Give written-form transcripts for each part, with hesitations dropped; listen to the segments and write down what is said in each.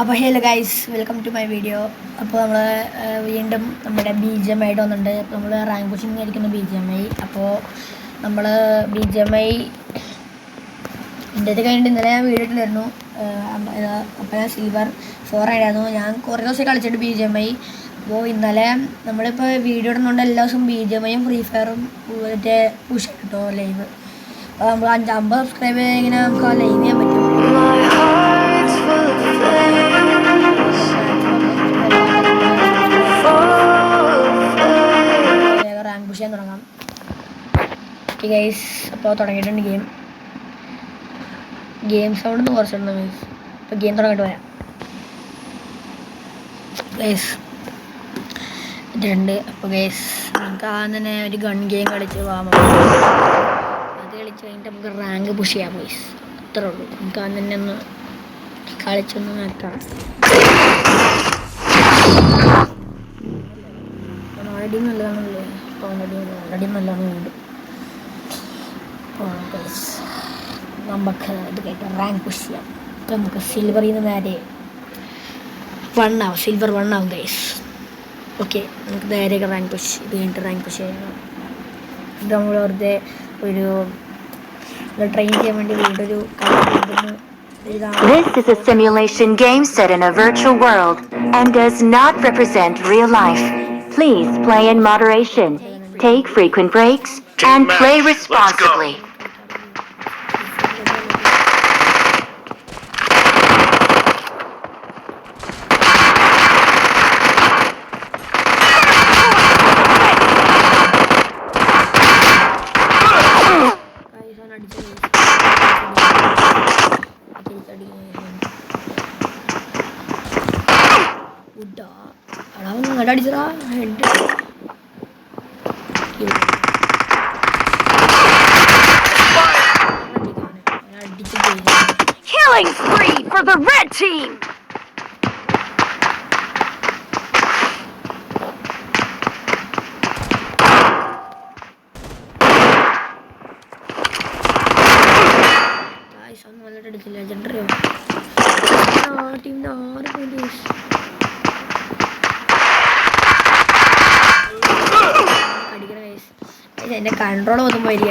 അപ്പോൾ hello guys, welcome to my video. അപ്പോൾ നമ്മൾ വീണ്ടും നമ്മുടെ BGMI വന്നിട്ടുണ്ട്. അപ്പോൾ നമ്മൾ റാങ്ക് പുഷിംഗ് ആയിരിക്കുന്ന BGMI. അപ്പോൾ നമ്മൾ BGMI എൻ്റെ കഴിഞ്ഞിട്ട് ഇന്നലെ ഞാൻ വീഡിയോ ഇട്ടില്ലായിരുന്നു. അപ്പോൾ ഞാൻ സിൽവർ 4 ആയിരുന്നു. ഞാൻ കുറേ ദിവസം കളിച്ചിട്ട് BGMI. അപ്പോൾ ഇന്നലെ നമ്മളിപ്പോൾ വീഡിയോ ഇടുന്നുണ്ട് എല്ലാ ദിവസവും BGMIയും ഫ്രീ ഫയറും മറ്റേ പുഷ് കിട്ടോ ലൈവ്. അപ്പോൾ നമ്മൾ 50 സബ്സ്ക്രൈബ് ഇങ്ങനെ നമുക്ക് ആ ലൈവ് ചെയ്യാൻ പറ്റും. റാങ്ക് പുഷ് ചെയ്യാൻ തുടങ്ങാം. ഓക്കെ ഗൈസ്, അപ്പോൾ തുടങ്ങിയിട്ടുണ്ട് ഗെയിം സൗണ്ട് കുറച്ചിട്ടുണ്ട് ഗൈസ്. ഇപ്പോൾ ഗെയിം തുടങ്ങിയിട്ട് പോയാം ഗൈസ്. ഇതുണ്ട്. അപ്പോൾ ഗൈസ് നമുക്ക് ആദ്യം തന്നെ ഒരു ഗൺ ഗെയിം കളിച്ച് പോകാം. അത് കളിച്ച് കഴിഞ്ഞിട്ട് നമുക്ക് റാങ്ക് പുഷ് ചെയ്യാം ഗൈസ്. അത്രേ ഉള്ളൂ. നമുക്ക് ആദ്യം തന്നെ ഒന്ന് കളിച്ചൊന്ന് നോക്കാം. ഓൾറെഡി നല്ലതാണല്ലേ? ഓൾറെഡി നല്ലതാണ്. വീണ്ടും നമുക്ക് ഇത് കേട്ടോ റാങ്ക് പുഷ് ചെയ്യാം. ഇപ്പം നമുക്ക് സിൽവറിൽ നിന്ന് നേരെ സിൽവർ 1 ആവും ഗൈസ്. ഓക്കെ, നമുക്ക് നേരെ റാങ്ക് പുഷ് ഇത് കഴിഞ്ഞിട്ട് റാങ്ക് പുഷ് ചെയ്യണം. ഇത് നമ്മൾ വെറുതെ ഒരു ട്രെയിൻ ചെയ്യാൻ വേണ്ടി വീണ്ടും ഒരു This is a simulation game set in a virtual world and does not represent real life. Please play in moderation, take frequent breaks, and play responsibly. Killing spree for the red team! Guys, I'm already legendary. Team na 6 points. എന്റെ control ഒന്നും വരിക.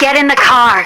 Get in the car.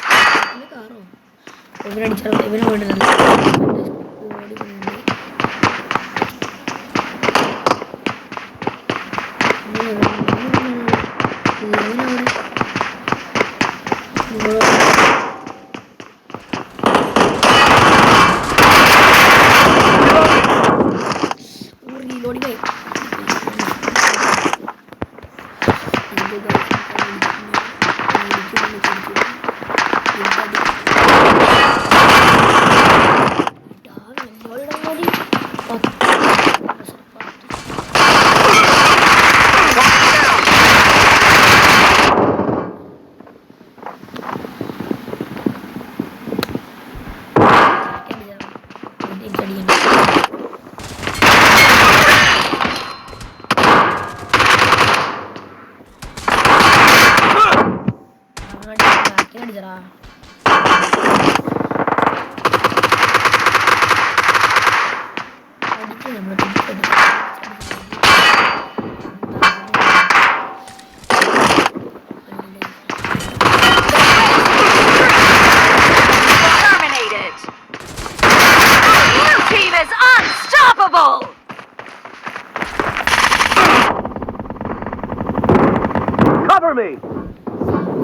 Cover me!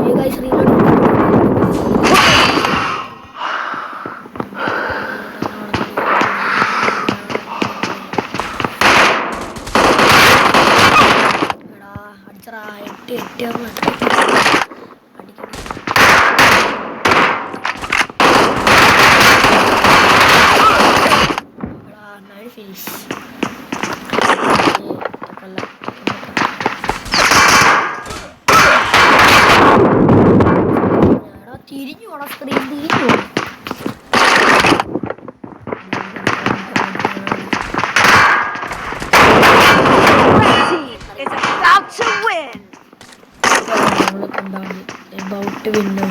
You guys reload. Finish. തിരിഞ്ഞു പോണ screen തിരിഞ്ഞു. About to win now.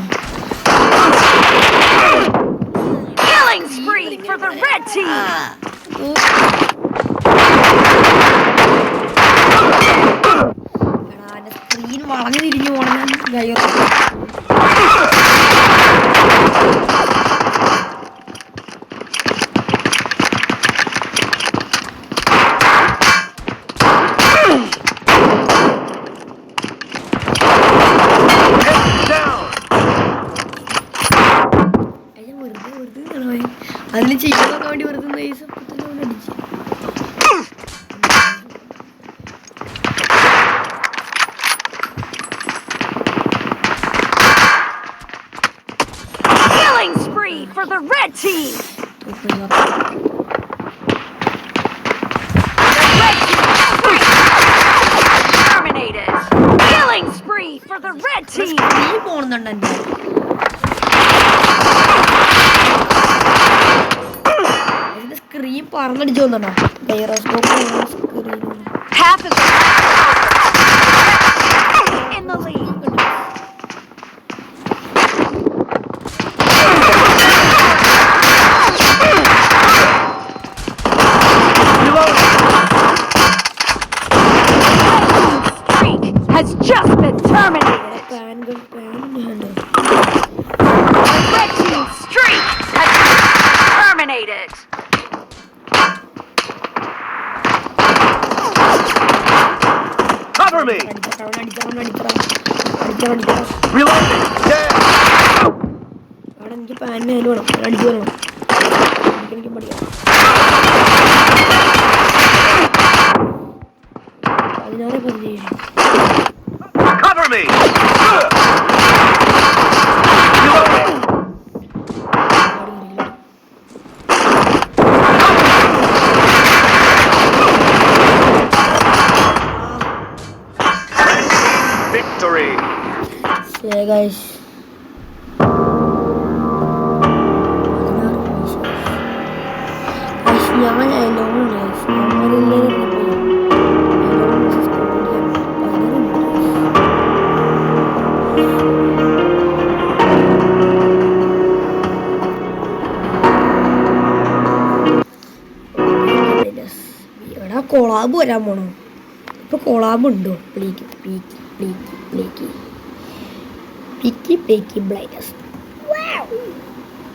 Killing spree for the red team. Screen വളഞ്ഞു തിരിഞ്ഞു പോകണം. അതിൽ ചെയ്യാനൊക്കെ വേണ്ടി വെറുതെ അടിച്ചു. Killing spree for the red team. The red team terminated. Killing spree for the red team. നീ പോണുന്നുണ്ട് എൻ്റെ സ്ക്രീൻ പറന്നടിച്ചു വന്നോ. Gyroscope screen Half of the in the lead. Streak has just been terminated. The red team's streak has been terminated. Cover me! Reloading! Yeah! അവിടെ എനിക്ക് പാനിന് അതിൽ വേണം അടിച്ചു വരണം. എനിക്ക് പഠിക്കാം. 16-17. Cover me! Reloading! Victory! Yeah, guys. ഞങ്ങൾ ലോണാണ് ഗൈസ്. ഇവിടെ കൊളാബ് വരാൻ പോണോ? ഇപ്പൊ കൊളാബ് ഉണ്ടോ? പ്ലീക്ക് പ്ലീക്ക് പ്ലീക്ക് പ്ലീക്ക് Peaky Peaky Blinders.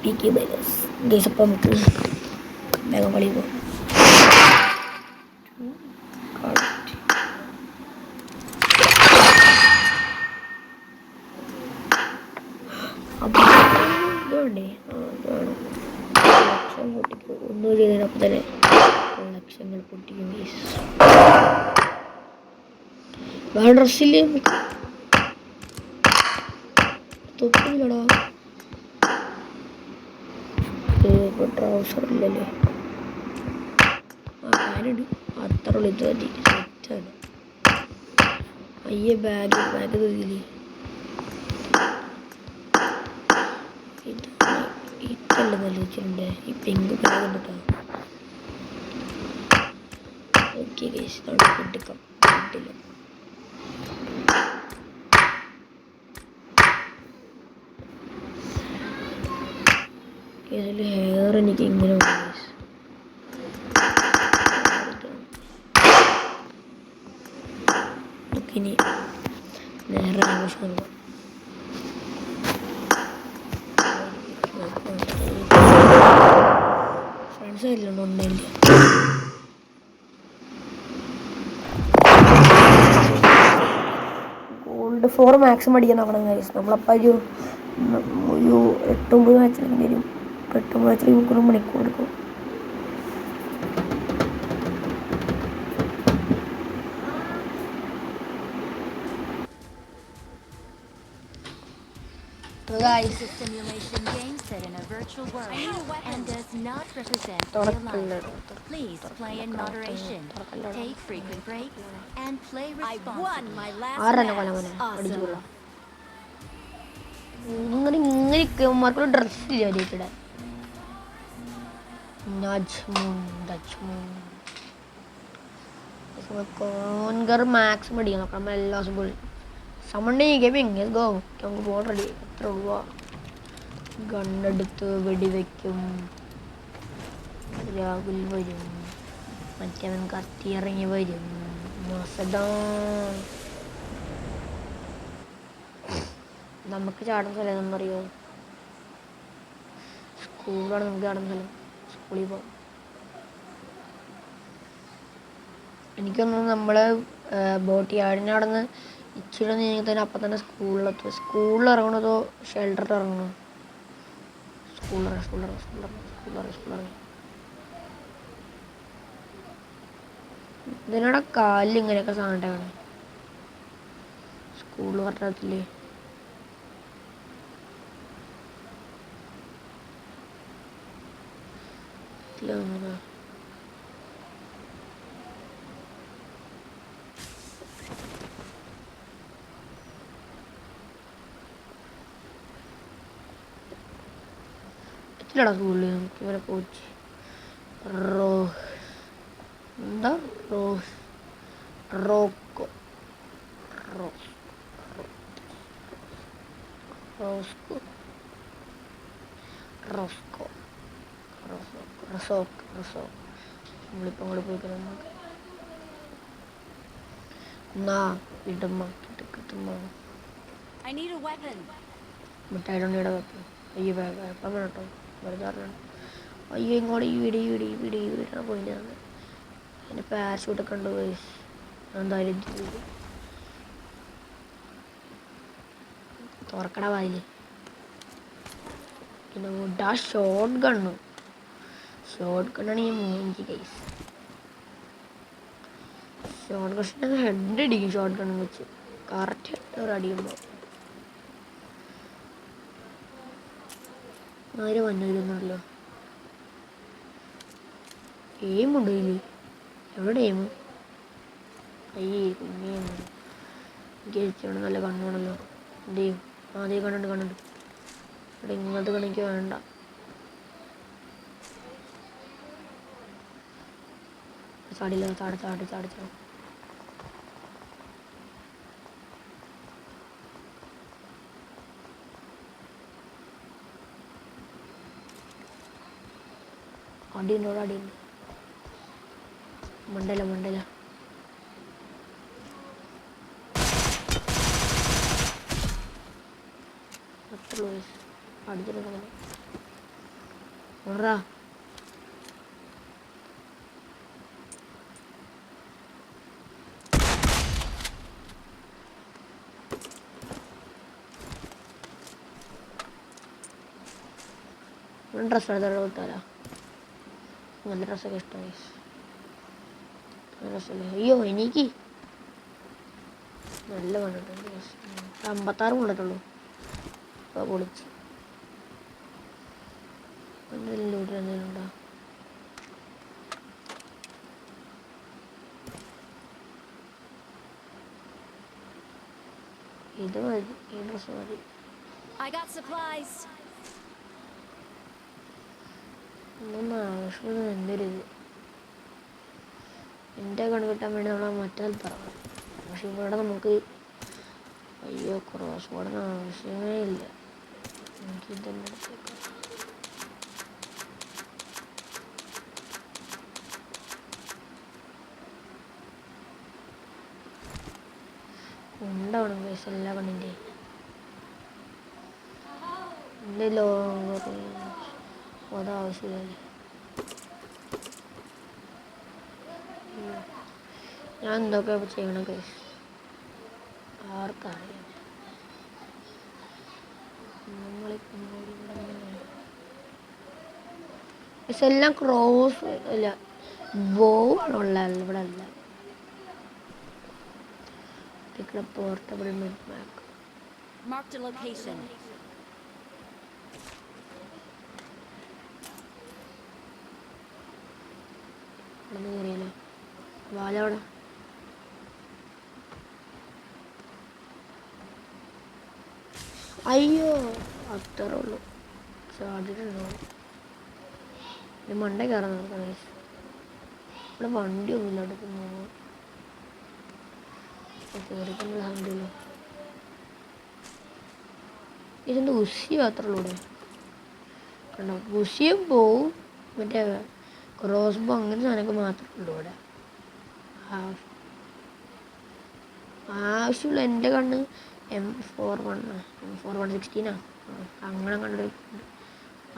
Peaky Blinders guys. അപ്പം നമുക്ക് വേഗം കളി പോകും. അപ്പം ഇതുകൊണ്ടേ ലക്ഷം പൊട്ടിക്കും. ഒന്നും ചെയ്തതിനപ്പം തന്നെ ലക്ഷങ്ങൾ പൊട്ടിക്കും ഗൈസ്. വേറെ ഡ്രസ്സില്ലേ നമുക്ക് തൊപ്പില്ലടാ. ട്രൗസർ ഇല്ലല്ലേ? ആ പാനുണ്ട്. അത്ര ഉള്ളു. ഇത് മതി. സെറ്റാണ്. അയ്യേ ബാഗ് തന്നില്ലേ? ഇതല്ല നല്ല വെച്ചിട്ടുണ്ട്. ഈ പിങ്ക് ബാഗ് ഉണ്ട് കേട്ടോ. ഓക്കെ ഗൈസ്, എടുക്കാം. കിട്ടില്ല. ഇതിൽ ഹെയർ എനിക്ക് ഇങ്ങനെ ഇനി നേരെ ആവശ്യം ഫ്രണ്ട്സ് ആയില്ലുണ്ടോ? ഉണ്ടായില്ല. ഗോൾഡ് 4 മാക്സിമം അടിക്കാൻ നോക്കണം ഗൈസ്. നമ്മളപ്പോൾ ഒരു 8-9 മാച്ചിലേക്ക് വരും. 8 മാച്ചിലേക്ക് 3 മണിക്കൂർ എടുക്കും. Guys, a simulation game set in a virtual virtual world and does not represent real തുറക്കല്ലേ life. Please play in moderation, take frequent breaks, and play responsibly. ആറെന്നെ കൊലമനെ അടിച്ചുള്ള ഇങ്ങനെ ഇവന്മാർക്കൊരു ഡ്രസ്സില്ല അടിയിട്ടിടാൻ കോൺഗർ മാക്സ് മേടിക്കണം അപ്പം നമ്മൾ എല്ലാ ദിവസവും പോയി സമണ്ണി ഗെയിമിങ് ഗോ നമുക്ക് പോകാൻ റെഡി എത്ര രൂപ ഗണ്ണെടുത്ത് വെടിവെക്കും രാഹുൽ വരും മറ്റവൻ കത്തി ഇറങ്ങി വരും നമുക്ക് ചാടുന്ന സ്ഥലം ഏതെന്നറിയോ സ്കൂളാണ് നമുക്ക് ചാടുന്ന സ്ഥലം സ്കൂളിൽ പോകാം എനിക്കൊന്നും നമ്മൾ ബോട്ട് യാർഡിന് അവിടെ നിന്ന് ഇച്ചിരി നീങ്ങി തന്നെ അപ്പം തന്നെ സ്കൂളിൽ ഇറങ്ങണതോ ഷെൽട്ടറിൽ ഇറങ്ങണോ സ്കൂളിൽ ഇതിനോടെ കാലിൽ ഇങ്ങനെയൊക്കെ സാധനം സ്കൂളിൽ പറഞ്ഞില്ലേ അങ്ങനെ എത്തില്ലടാ സ്കൂളിൽ നമുക്ക് ഇവരെ കോച്ച് എന്താ റോസ്കോ നമ്മളിപ്പോൾ അങ്ങോട്ട് പോയി നമുക്ക് എന്നാ കിട്ടുമ്മ മിഠായിടോണ്ടിയുടെ വെപ്പം അയ്യോ വെപ്പം കേട്ടോ വെറുതെ അറിയണം അയ്യോ ഇങ്ങോട്ട് ഈ വീടാണ് പോയിൻ്റെ അതിൻ്റെ പാരഷൂട്ടൊക്കെ ഉണ്ട് എന്തായാലും തുറക്കട വായില് പിന്നെ ആ ഷോർട്ട് ഗണ്ണാണ് ഈ മൂഞ്ചി കൈസ് ഷോർട്ട് ഗൺ ഹെഡ് അടിക്കും ഷോർട്ട് ഗണ്ണ് വെച്ച് കറക്റ്റ് ഒരു അടിയുമ്പോൾ ആര് വന്നിരുന്നല്ലോ എയിമുണ്ടോ ഇതിൽ എവിടെ എയിം അയ്യേ കുഞ്ഞേ എനിക്ക് നല്ല കണ്ണാണല്ലോ എന്ത് ചെയ്യും അതേ കണ്ടുണ്ട് ഇവിടെ ഇങ്ങനത്തെ കണ്ണിക്ക് വേണ്ട ചാടില്ല ചാടി അടിയുണ്ട് മണ്ടല അടിച്ചിട്ട് ഡ്രസ്സ് എടുത്തോടെ കൊടുത്താലോ നല്ല ഡ്രസ്സൊക്കെ ഇഷ്ടമായി ഡ്രസ്സല്ലേ അയ്യോ എനിക്ക് നല്ല കണ്ടിട്ടുണ്ട് 56 കൊണ്ടിട്ടുള്ളൂ അപ്പോൾ പൊളിച്ച് എന്തെങ്കിലും ഉണ്ടോ ഇത് മതി ഈ ഡ്രസ്സ് മതി ഒന്നും ആവശ്യമില്ല എന്തൊരിത് എൻ്റെ കണ്ണ് കിട്ടാൻ വേണ്ടി നമ്മൾ മറ്റേ സ്ഥലത്തിറങ്ങണം പക്ഷെ ഇവിടെ നമുക്ക് അയ്യോ ക്രോസ് ബോർഡിന് ആവശ്യമേ ഇല്ല എനിക്കിതന്നെ എടുത്തേക്കാം ഉണ്ടാവണം പൈസ എല്ലാ കണ്ണിൻ്റെ എൻ്റെ അതാവശ്യമില്ല ഞാൻ എന്തൊക്കെ ചെയ്യണം കേസ് ആർക്കറിയാം പക്ഷെ എല്ലാം ക്രോസ് അല്ല ബോ ആണുള്ള ഇവിടെ അല്ല പോർട്ടബിൾ മിഡ് മാക്ക് അവിടെ നിന്ന് കയറിയല്ലേ വാലവിടെ. അയ്യോ അത്രേ ഉള്ളൂ. ചാടിയിട്ടുണ്ടോ മണ്ട കയറാൻ നോക്കാം. ഇവിടെ വണ്ടിയൊന്നുമില്ല. അവിടെ കയറിക്കുന്ന വണ്ടിയില്ല. ഇതെന്ത് ഉഷി മാത്രമേ ഉള്ളൂ ഇവിടെ. കണ്ടോ ഉഷിയും പോവും. മറ്റേ ക്രോസ് ബോ അങ്ങനെ സാധനമൊക്കെ മാത്രമേ ഉള്ളൂ ഇവിടെ. ആവശ്യമുള്ള എൻ്റെ കണ്ണ് M4116 അങ്ങനെ കണ്ടിട്ട്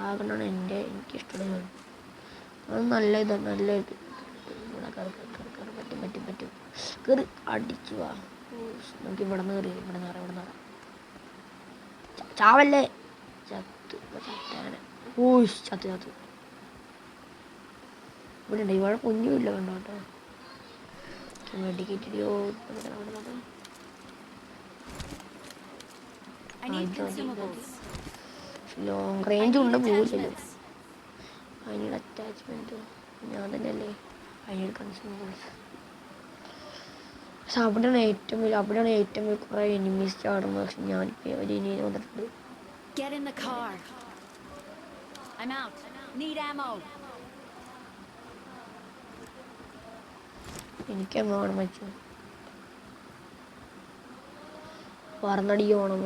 ആ കണ്ടാണ് എനിക്കിഷ്ടമുള്ളത്. അത് നല്ല ഇതാണ്. നല്ല ഇത് പറ്റും കയറി അടിച്ചു വാ. നമുക്ക് ഇവിടെ നിന്ന് കയറി ഇവിടെ നിന്ന് ചാവല്ലേ. ചത്ത് ഇവിടെ ഉണ്ട്. ഇവിടെ കുഞ്ഞുമില്ല കണ്ടോ കേട്ടോ. മെഡിക്കേറ്റോ ലോങ് റേഞ്ച് ഉണ്ട്. പോവില്ലല്ലോ. അതിനൊരു അറ്റാച്ച്മെൻറ്റ് ഞാൻ തന്നെയല്ലേ. അതിനൊരു കൺസ്യൂമേഴ്സ്. പക്ഷെ അവിടെയാണ് ഏറ്റവും വലിയ കുറേ എനിമീസ് ചാടുന്നത്. പക്ഷെ ഞാനിപ്പോൾ ഒരു ഇനിയിൽ വന്നിട്ടുണ്ട്. എനിക്കമ്മ വേണം വെച്ചു പറഞ്ഞടിക്ക് വേണം.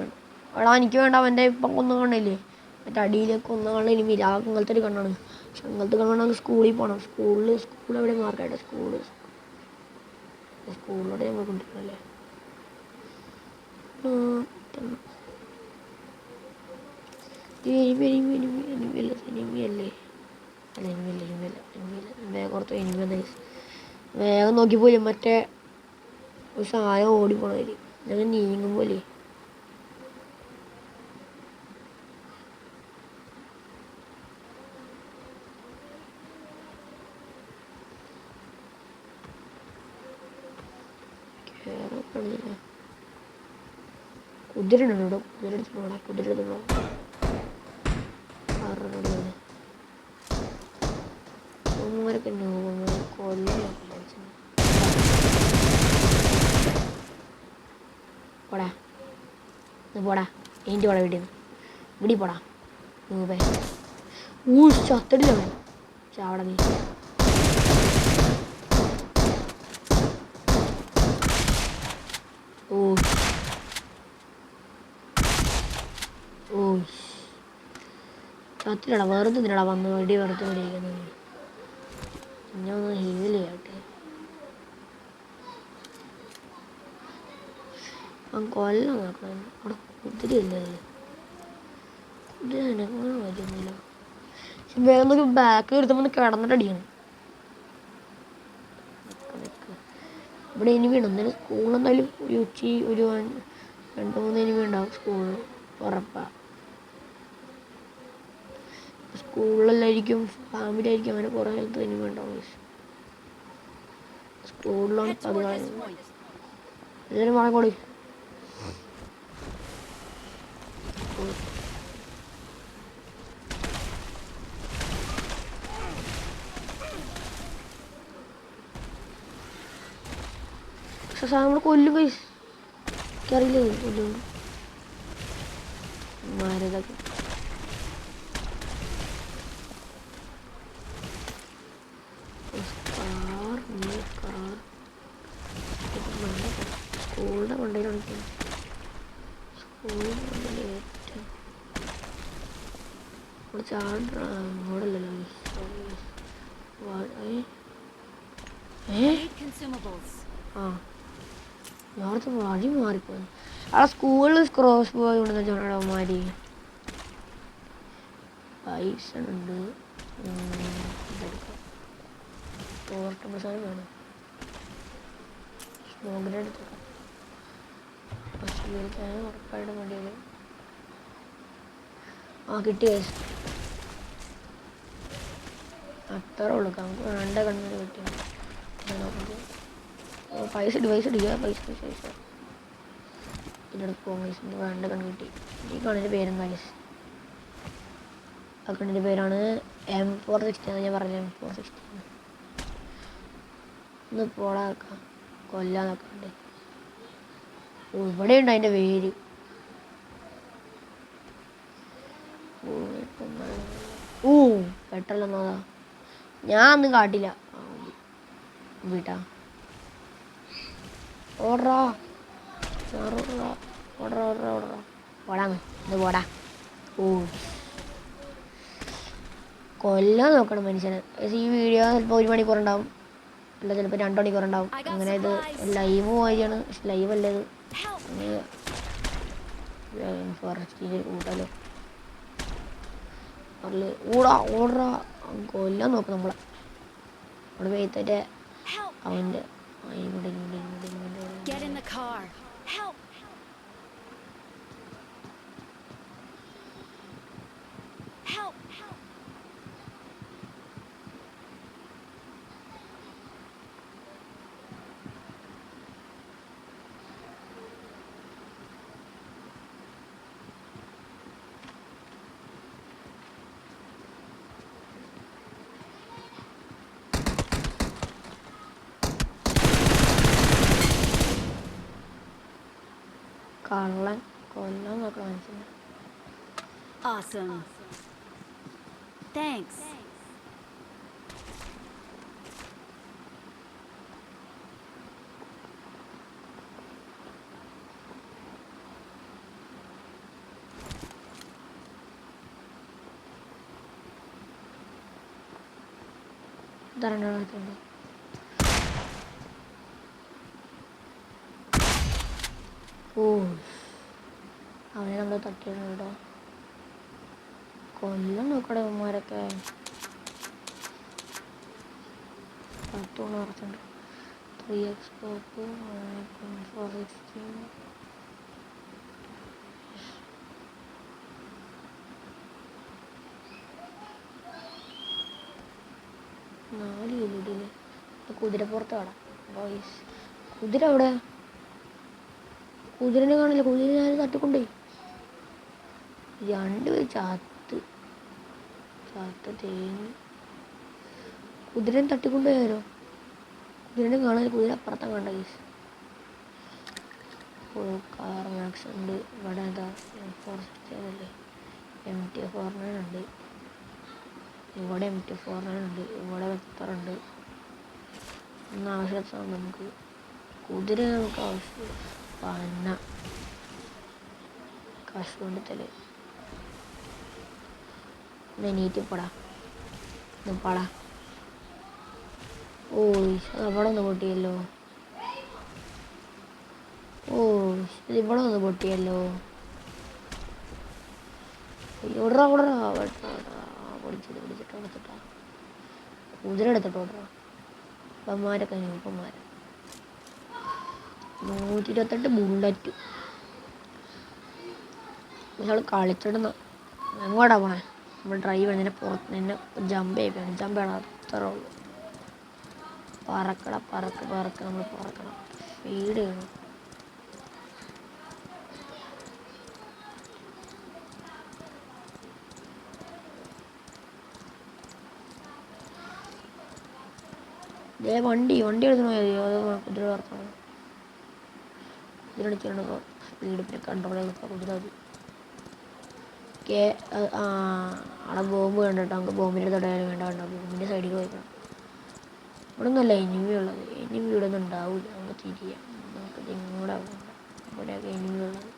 എടാ എനിക്ക് വേണ്ട. അവൻ്റെ ഇപ്പം കൊന്നു കാണില്ലേ. മറ്റേ അടിയിലേക്ക് കൊന്നു കാണുന്ന എനിമില്ല. ആ അങ്ങനത്തെ ഒരു കണ്ണാണ്. പക്ഷെ അങ്ങനത്തെ കണ്ണാണെങ്കിൽ സ്കൂളിൽ പോകണം. സ്കൂൾ എവിടെ മാർക്കായിട്ട് സ്കൂളിലൂടെ നമ്മൾ കൊണ്ടിരിക്കണല്ലേ. എനിമിയല്ലേ. അല്ല എനിമിയല്ല. വേഗം കുറച്ച് എനിമി വന്നേ. വേഗം നോക്കിപ്പോലെ മറ്റേ ഒരു സാധനം ഓടിപ്പോണതിൽ ഞങ്ങൾ നീങ്ങുമ്പോലെ. കുതിരണ്ടോ കുതിര എടുത്തിട്ടുണ്ടോ ഉമ്മരൊക്കെ പോടാ എൻ്റെ പോടാ വീട്ടിൽ നിന്ന് ഇവിടെ പോടാ. ചത്തടില്ല ചാവട നീ. ചത്തിലടാ. വെറുതെ ഇതിനടാ വന്ന് വെടി വെറുതെ വെടിയിക്കുന്നത്. ഞാൻ ഒന്ന് ഹീൽ ചെയ്യട്ടെ. അവൻ കൊല്ലം നോക്കണം. അവിടെ കുതിരയില്ലേ. കുതിര എങ്ങനെ വരുന്നില്ല. വേഗം നോക്കി ബാക്ക് എടുത്തപ്പോൾ കിടന്നിട്ട് അടിക്കണം. ഇവിടെ എനിമി ഉണ്ട്. എന്നാലും സ്കൂളെന്തായാലും ഒരു ഒരു 2-3 എനിമി ഉണ്ടാവും സ്കൂളിൽ ഉറപ്പാണ്. സ്കൂളിലായിരിക്കും ഫാമിലി ആയിരിക്കും അങ്ങനെ കുറേ സ്ഥലത്ത് എനിമി ഉണ്ടാവും. സ്കൂളിലാണ് അത് കാണുന്നത്. എല്ലാവരും മറക്കോടി. പക്ഷെ നമ്മൾ കൊല്ലും പൈസ എനിക്കറിയില്ല. കൊല്ലും മാരതൊക്കെ സ്കൂളിൻ്റെ മണ്ടയിലാണ്. സ്കൂളിൻ്റെ മണ്ടയിൽ ഏറ്റവും ഇവിടെ ചാടല്ലല്ലോ. ഞാനടുത്ത് വഴി മാറിപ്പോയി. അവിടെ സ്കൂളിൽ ക്രോസ് ബോയ് ഉണ്ടെന്ന് ചാടന്മാര്. പൈസ ഉണ്ട്. ഇതെടുക്കാം. പോർട്ടബിൾ സാധനം വേണം. സ്മോക്കിൻ്റെ എടുത്തേക്കാം. ഉറപ്പായിട്ട് വേണ്ടിയത്. കിട്ടി കേസ്. അത്ര ഉള്ളൂ. നമുക്ക് വേണ്ട കണ്ണിന് കിട്ടിയ പൈസ അടിക്കുക. പൈസ ഇതിനടുത്ത് പോകാൻ പൈസ വേണ്ട കണ്ണ് കിട്ടി. ഈ കണ്ണിൻ്റെ പേരെന്താ കേസ്? ആ കണ്ണിൻ്റെ പേരാണ് M416. ഞാൻ പറഞ്ഞ M416. ഒന്ന് പോടാക്കാം, കൊല്ലാൻ നോക്കണ്ടേ. ഇവിടെ ഉണ്ട് അതിൻ്റെ വേര്. പെട്ടെന്നതാ ഞാൻ ഒന്നും കാട്ടില്ല. വീട്ടാ ഓടറാ ഓടറാ ഓടറാ ഓടറാ ഓടറാ പോടാന്ന് ഇത് പോടാ. കൊല്ലാൻ നോക്കണം മനുഷ്യനെ. ഈ വീഡിയോ ചിലപ്പോൾ 1 മണിക്കൂറുണ്ടാവും, അല്ല ചിലപ്പോൾ 2 മണിക്കൂറുണ്ടാവും. അങ്ങനെ ഇത് ലൈവ് പോയാണ്, പക്ഷെ ലൈവ് അല്ല ഇത്. ഫോറസ്റ്റിൽ കൂട്ടാലോ ഓടറാ കൊല്ലാൻ നോക്കും നമ്മളെ. അവിടെ വെയിത്തേ അവൻ്റെ കള്ളൻ കൊല്ലാൻ നോക്കണം മനുഷ്യനെ. Awesome. Thanks. ധാരണ അവനെ നമ്മൾ തട്ടിയാണ് കേട്ടോ. കൊല്ലം നോക്കടെ ഉമ്മാരൊക്കെ. 10 നിറച്ചുണ്ട്. 3x scope 416. നാല് കിലോയില് കുതിരപ്പുറത്ത് കട ബോയ്സ്. കുതിര അവിടെ, കുതിരനെ കാണില്ല. കുതിര ഞാൻ തട്ടിക്കൊണ്ടേ 2 ചാത്ത് തേങ്ങ. കുതിരനെ തട്ടിക്കൊണ്ടുപോയാലോ. കുതിരനെ കാണാൻ കുതിര അപ്പുറത്താൻ കണ്ട ഗൈസ്. കാർ മാക്സ് ഉണ്ട്. ഇവിടെ എന്താ ഫോറസ്റ്റ് അല്ലേ, MT49 ഉണ്ട്. ഇവിടെ MT49 ഉണ്ട്. ഇവിടെ വെക്ടറുണ്ട്. ഒന്നും ആവശ്യമാണ് നമുക്ക്. കുതിര നമുക്ക് ആവശ്യം പന്ന കാശ് കൊണ്ട് തലേ നീറ്റിപ്പടാ പാടാ. അവിടെ ഒന്ന് പൊട്ടിയല്ലോ. ഇവിടെ ഒന്ന് പൊട്ടിയല്ലോ. ഓടറാ പിടിച്ചിട്ടാ കുതിര എടുത്തിട്ട് ഓടറാ. ഇപ്പന്മാരൊക്കെ ഇപ്പന്മാരെ 128 ബുള്ളറ്റ്. ഇയാൾ കളിച്ചിടുന്ന എങ്ങോട്ടാ പോണേ. നമ്മൾ ഡ്രൈവ് നിന്നെ പുറത്ത് നിന്നെ ജമ്പ് ചെയ്യിപ്പിക്കണം. ജമ്പ് ചെയ്യണം, അത്രേ ഉള്ളൂ. പറക്ക് നമ്മൾ പറക്കണം. സ്പീഡ് ചെയ്യണം. വണ്ടി എടുത്ത് പോയാൽ അത് കുതിര പറക്കണം. കുതിര അടിച്ചിട്ടുണ്ടോ സ്പീഡ് പിന്നെ കൺട്രോൾ ചെയ്തപ്പോൾ കുതിര മതി. അവിടെ ബോംബ് കണ്ടിട്ട് നമുക്ക് ബോംബിൻ്റെ തടയാനും വേണ്ട ബോംബിൻ്റെ സൈഡിൽ പോയിക്കണം. ഇവിടെ ഒന്നുമല്ല എനിമി ഉള്ളത്. എനിമി ഇവിടെ ഒന്നും ഉണ്ടാവില്ല. നമുക്ക് തിരിയാം. നമുക്ക് ഇങ്ങോട്ട് ഇവിടെയൊക്കെ എനിമി ഉള്ളത്.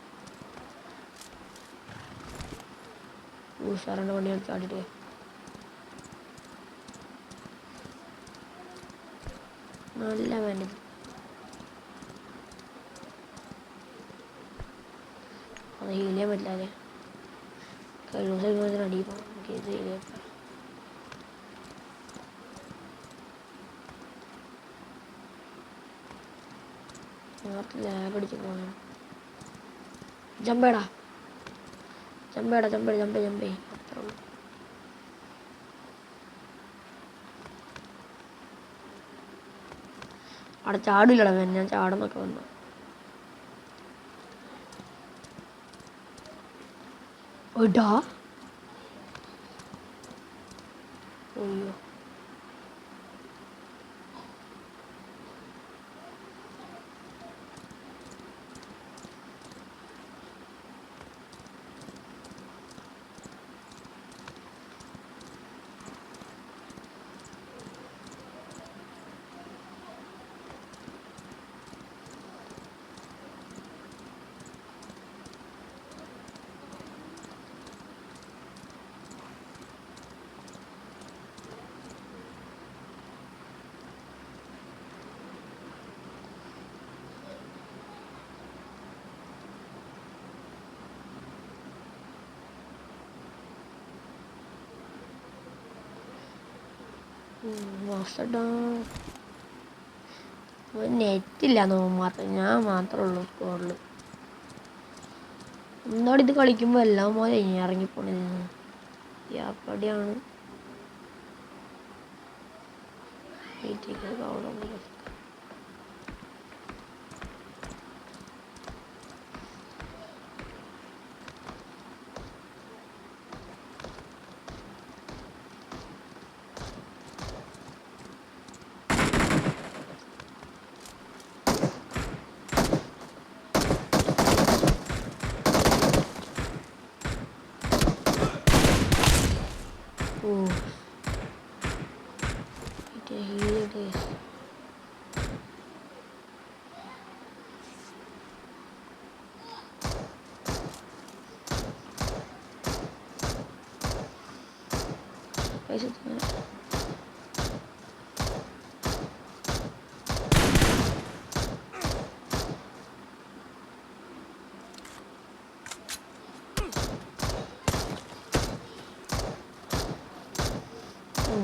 ഉഷാറിൻ്റെ വണ്ടി ചാടിയിട്ട് നല്ല വേണ്ടത്. അത് ഹീൽ ചെയ്യാൻ പറ്റില്ലേ. കഴിവ് അടി പോകണം. നമുക്ക് ഇത് ഹീൽ ചെയ്യാം. നേരത്തെ ലാബ് അടിച്ച് പോകണം. ജമ്പേടാ ജമ്പേ അത്രേ ഉള്ളൂ. അവിടെ ചാടില്ലടാ. ഞാൻ ചാടുന്നൊക്കെ വന്നു. ഓടാ അയ്യോ നെറ്റില്ല മാത്രം, ഞാൻ മാത്രമേ ഉള്ളൂ സ്കോറിൽ. ഒന്നോടെ ഇത് കളിക്കുമ്പോൾ എല്ലാം പോലെ ഇറങ്ങിപ്പോണിരുന്നു. യാപ്പടിയാണ്.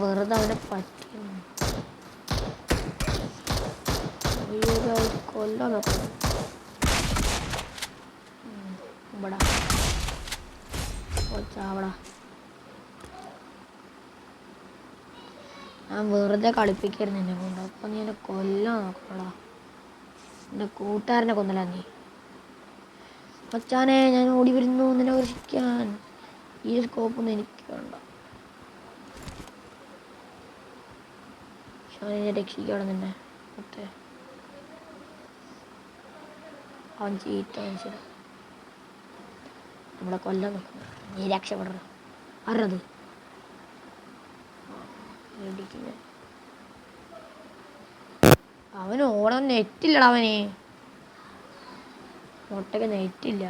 വെറുതെ അവനെ പറ്റിയ കൊല്ലാൻ നോക്കുന്നു. ഇവിടെ ചാവടാ. ഞാൻ വെറുതെ കളിപ്പിക്കരുത് എന്നെ കൊണ്ട്. അപ്പം നീ എന്നെ കൊല്ലാൻ നോക്കണടാ. എൻ്റെ കൂട്ടുകാരനെ കൊന്നല്ല നീ. മച്ചാനെ, ഞാൻ ഓടി വരുന്നു നിന്നെ രക്ഷിക്കാൻ. ഈ സ്കോപ്പൊന്നും എനിക്ക് വേണ്ട. ഞാൻ എന്നെ രക്ഷിക്കണം നിന്നെ. മറ്റേ അവൻ ചീത്ത മനുഷ്യൻ നമ്മളെ കൊല്ലാൻ നോക്കുന്നു. നീ രക്ഷപ്പെടണം. ആരത്? അവന് ഓടാൻ നെറ്റില്ലടാ. അവന് മുട്ടയ്ക്ക് നെറ്റില്ല.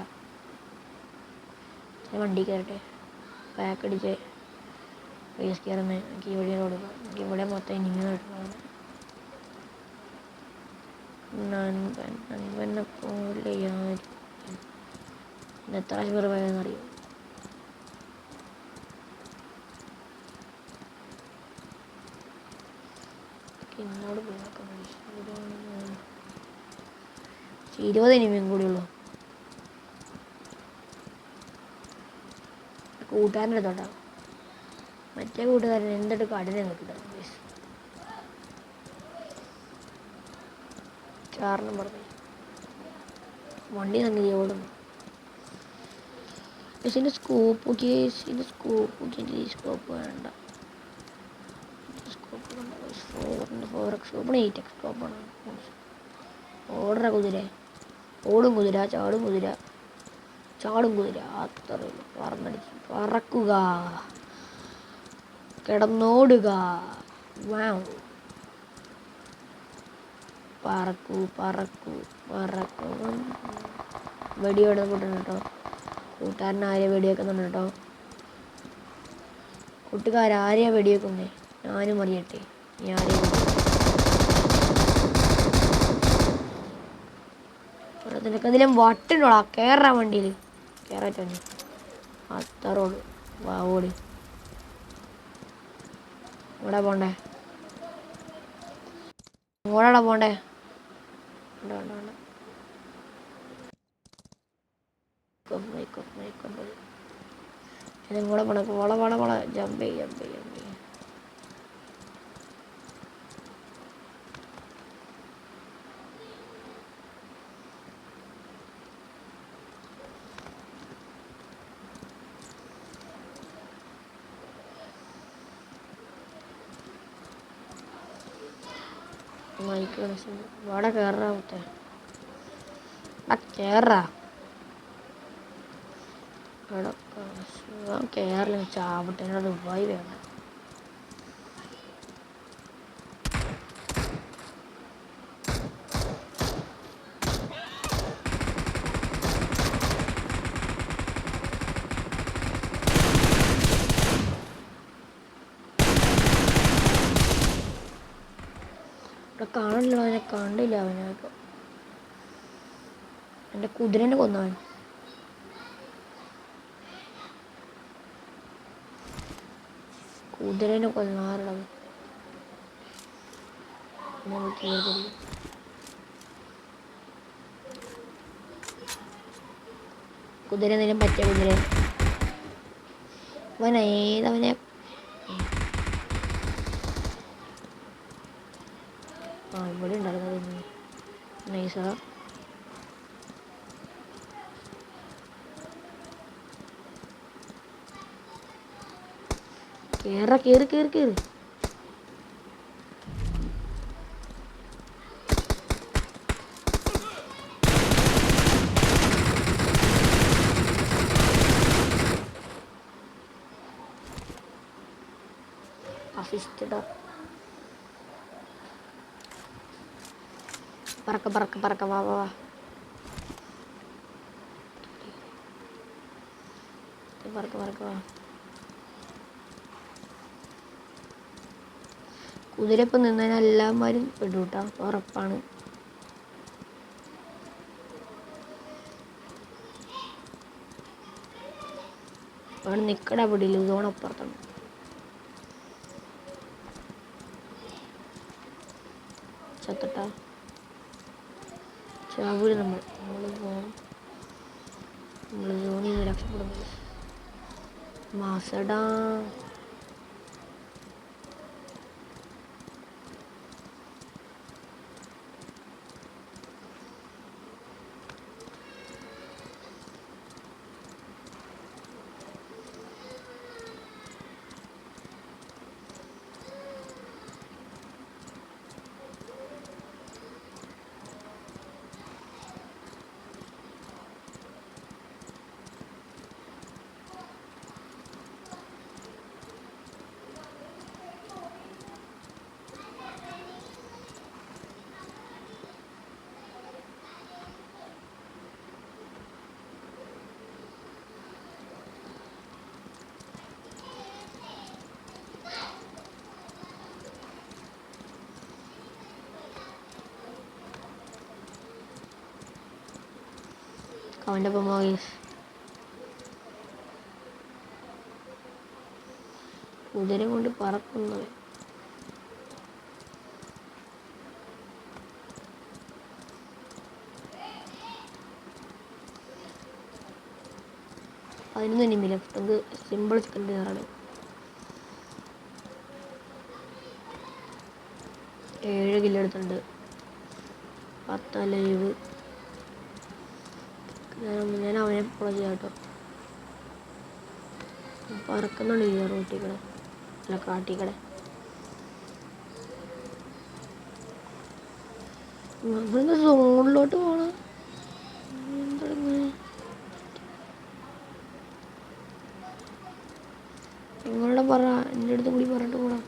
ഞാൻ വണ്ടി കയറട്ടെ. പാക്ക് അടിച്ച് റേസ് കയറുന്ന എനിക്ക് ഇവിടെ കൊടുക്കാം. എനിക്ക് ഇവിടെ മൊത്തം ഇനിമി കിട്ടണം. നൻപനെ പോലെ എത്ര ചെറുതായെന്നറിയും. എന്നോട് പോകാൻ 20 ഇനിമിയും കൂടി ഉള്ളു. കൂട്ടുകാരൻ്റെ അടുത്തോട്ടാ. മറ്റേ കൂട്ടുകാരൻ എന്തിട്ട് കടനെ നോക്കിട്ടാ ചാറിനും പറഞ്ഞു. വണ്ടി തന്നെ ഓടുന്നു. പക്ഷെ ഇതിൻ്റെ സ്കോപ്പ് നോക്കിയേ. ഇതിൻ്റെ സ്കോപ്പ് നോക്കിയിട്ട് ഈ സ്കോപ്പ് വേണ്ട. Scope 4x സ്കോപ്പാണ്. 8x സ്കോപ്പാണ്. ഓടറ കുതിര. ഓടും കുതിര, ചാടും കുതിര, ചാടും കുതിര. അത്രേ ഉള്ളൂ. പറന്നടിച്ച് പറക്കുക, കിടന്നോടുക. വാവ്. പറക്കൂ പറക്കൂ പറക്കൂ. വെടിയോടെ കൂട്ടുന്നു കേട്ടോ. കൂട്ടുകാരൻ ആരെയാ വെടിവെക്കുന്നുണ്ട് കേട്ടോ. കൂട്ടുകാരാരെയാ വെടിവെക്കുന്നേ? ഞാനും അറിയട്ടെ. നിനക്കതിലും വട്ടുണ്ടോടാ. കയറാ വണ്ടിയിൽ. കയറട്ടെ. അത്രോട് വാ ഓടി. ഇവിടെ പോണ്ടേ? ഇങ്ങോട്ടാ പോണ്ടേ? ഇതും കൂടെ പോണ വള ജമ്പ് ചെയ്യും. ഇവിടെ കയറാ മുത്തേ. കേറാ. കേരള ചാവട്ടെ. ദുബായി വേണം. ഇവിടെ കാണില്ല. അവനെ കണ്ടില്ല. അവനൊക്കെ എൻ്റെ കുതിരനെ കൊന്നവൻ. കുതിരനെ കൊന്നാറുള്ളത് കുതിര എന്തെങ്കിലും പറ്റിയ കുതിര അവൻ ഏതവനെ ഇവിടെ ഉണ്ടായിരുന്നു നൈസാ കേറ് അസിസ്റ്റഡാ പറക്ക വാ പറക്ക വാ കുതിരപ്പം നിന്നതിന് എല്ലാവരും പെടുട്ടാ ഉറപ്പാണ് അവിടെ നിക്കടാ പിടിയില്ല ഇതോണപ്പുറത്താണ് ചത്തട്ടാ ചാവൂര് നമ്മൾ സോണിൽ നിന്ന് രക്ഷപ്പെടുന്നത് മാസടാ അവൻ്റെ ഒപ്പം പോയി കുതിര കൊണ്ട് പറക്കുന്നത് അതിനൊന്നും ഇനിമില്ല നമുക്ക് സിമ്പിൾ ചിക്കൻ ഡിന്നറാണ് 7 കിലോ എടുത്തിട്ടുണ്ട് 10 ലൈവ് ഞാൻ അവനെ ഫോളോ ചെയ്യാം കേട്ടോ പറക്കുന്നുണ്ട് ഈ റോട്ടിക്കടെ അല്ല കാട്ടിക്കടെ നമ്മളെന്താ സോണിലോട്ട് പോകണം നിങ്ങളുടെ പറ എൻ്റെ അടുത്ത് കൂടി പറഞ്ഞിട്ട് പോടാം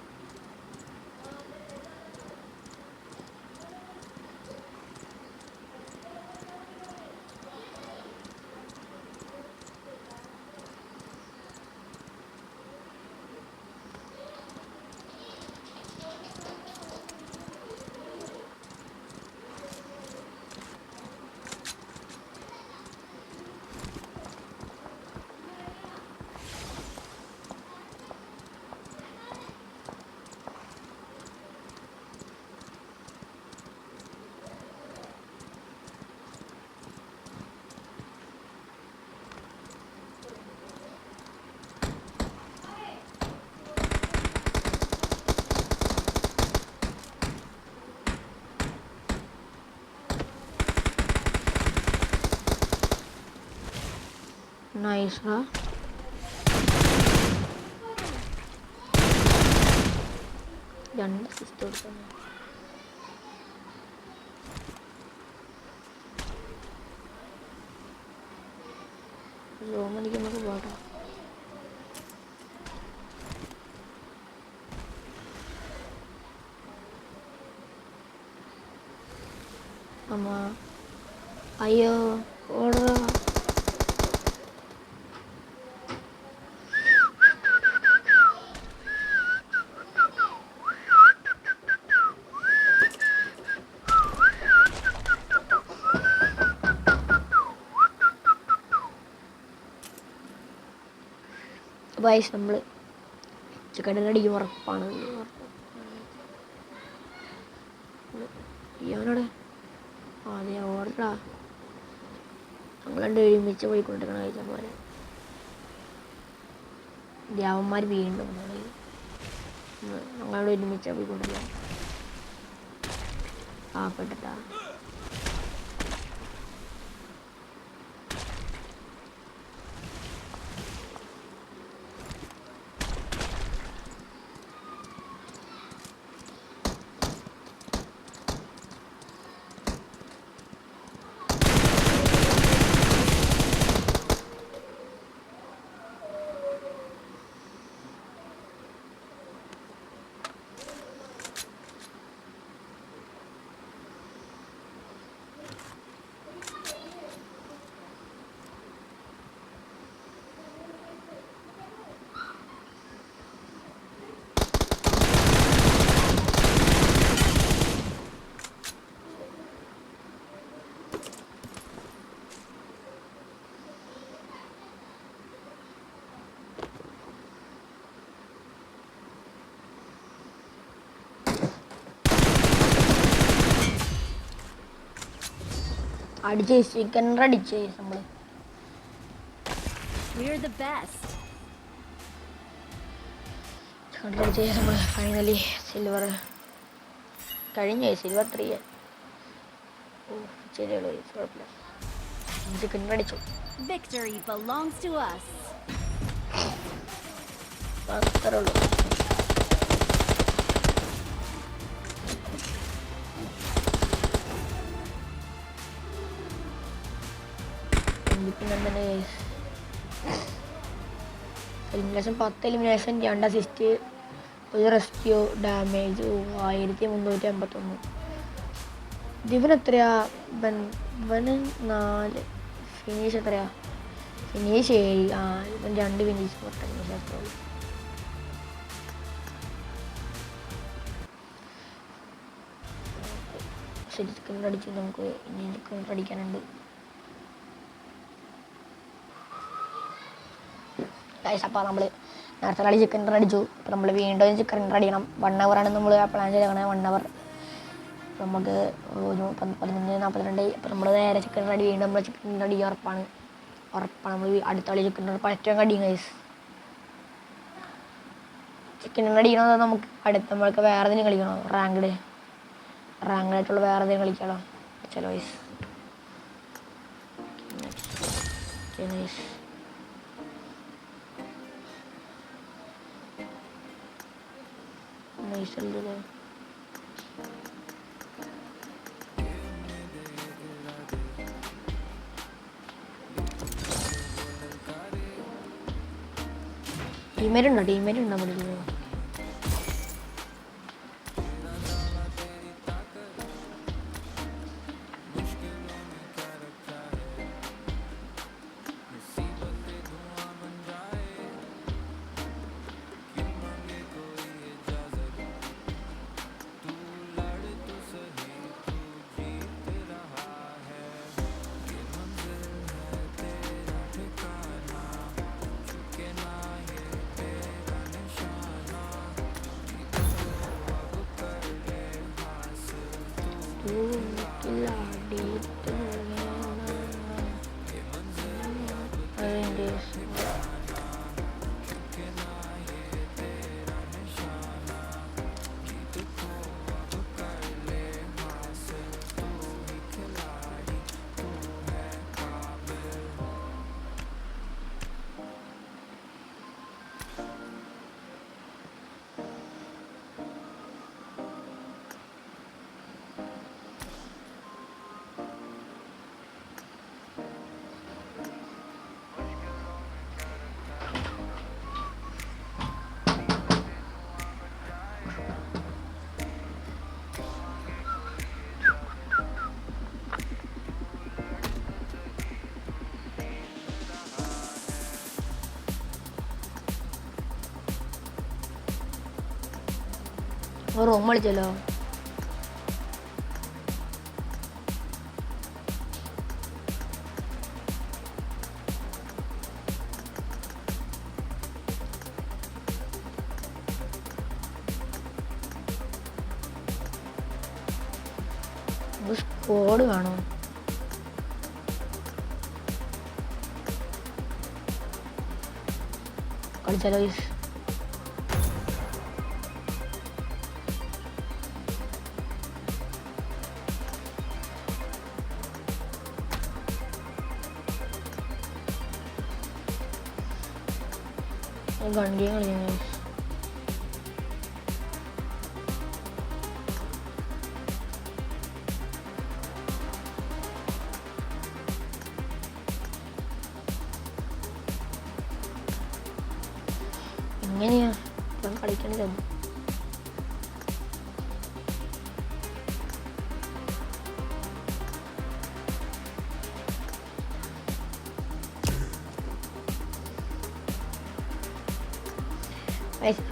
Nice, huh? രണ്ട് സിസ്റ്റം എടുക്കണം റോമനിക്ക് നമുക്ക് പോകാം അമ്മ അയ്യോ ഓടാ വയസ്സ് നമ്മൾ ചിക്കനടിക്കും ഉറപ്പാണ് ഇയാനോടെ അതെ ഓർഡറാ ഞങ്ങളണ്ട് ഒരുമിച്ച് പോയിക്കൊണ്ടിരിക്കണ കഴിച്ചാൽ പോലെ ദേവന്മാർ വീണ്ടും ഞങ്ങളവിടെ ഒരുമിച്ചാണ് പോയിക്കൊണ്ടിരിക്കുക പെട്ടിട്ടാ അടിച്ച് ചിക്കൻ അടിച്ച് നമ്മള് We're the best. അടിച്ച് നമ്മൾ ഫൈനലി സിൽവർ കഴിഞ്ഞ സിൽവർ 3 ശരിയുള്ളൂ കുഴപ്പമില്ല ചിക്കൻ അടിച്ചു Victory belongs to us. അത്രേ ഉള്ളൂ elimination 10 elimination 2 assist 1 rescue damage 1351 ദിവൻ എത്രയാ ഇവന് 4 ഫിനിഷ് എത്രയാ ഫിനിഷ് 7 ഇവൻ 2 ഫിനിഷ് ഫിനിഷ് അത്രേ ഉള്ളൂ ശരി ചിക്കൻ അടിച്ച് നമുക്ക് ഇനി ചിക്കൻ അടിക്കാനുണ്ട് അപ്പോൾ നമ്മൾ നേരത്തെ കളി ചിക്കൻ അടിച്ചു അപ്പോൾ നമ്മൾ വീണ്ടും ചിക്കൻ അടിക്കണം 1 ഹവറാണ് നമ്മൾ പ്ലാൻ ചെയ്തേക്കണത് 1 ഹവർ നമുക്ക് ഒരു 11:42 അപ്പോൾ നമ്മൾ നേരെ ചിക്കൻ അടി വീണ്ടും നമ്മൾ ചിക്കൻ അടി ഉറപ്പാണ് നമ്മൾ അടുത്ത കളി ചിക്കൻ പറ്റും കടിയും ഗൈസ് ചിക്കൻ അടിക്കണത് നമ്മൾക്ക് വേറെ എന്തെങ്കിലും കളിക്കണോ റാങ്ക്ഡായിട്ടുള്ള വേറെ എന്തെങ്കിലും കളിക്കാമല്ലോ ചലോ ഗൈസ് നൈസ് നൈസല്ലേ ടീമേറ്റ് ഉണ്ടോ അവിടെ റൂം കളിച്ചല്ലോ സ്കോഡ് കാണോ? കളിച്ചാലോ ഗൈസ്? ഗൺ ഗെയിം കളിക്കാം ഗൈസ്. എങ്ങനെയാ ഇപ്പം കളിക്കണത്?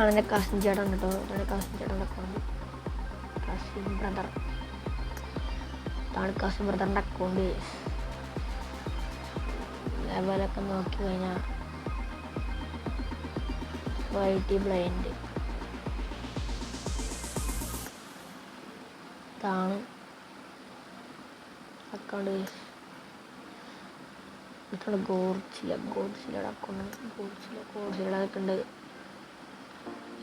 ആണ് എൻ്റെ കസിൻ ചേട്ടൻ കേട്ടോ. ഇതാണ് കസിൻ ചേട്ടൻ്റെ അക്കൗണ്ട്. Cousin brother. ഇതാണ് കസിൻ ബ്രദറിൻ്റെ അക്കൗണ്ട്. ലെവലൊക്കെ നോക്കി കഴിഞ്ഞാൽ വൈറ്റി ബ്ലൈൻഡ് ഇതാണ് അക്കൗണ്ട്. ഇതാണ് ഗോഡ്സിലയുടെ അക്കൗണ്ട്. ഗോഡ്സിലയുടെ അതൊക്കെ ഉണ്ട്,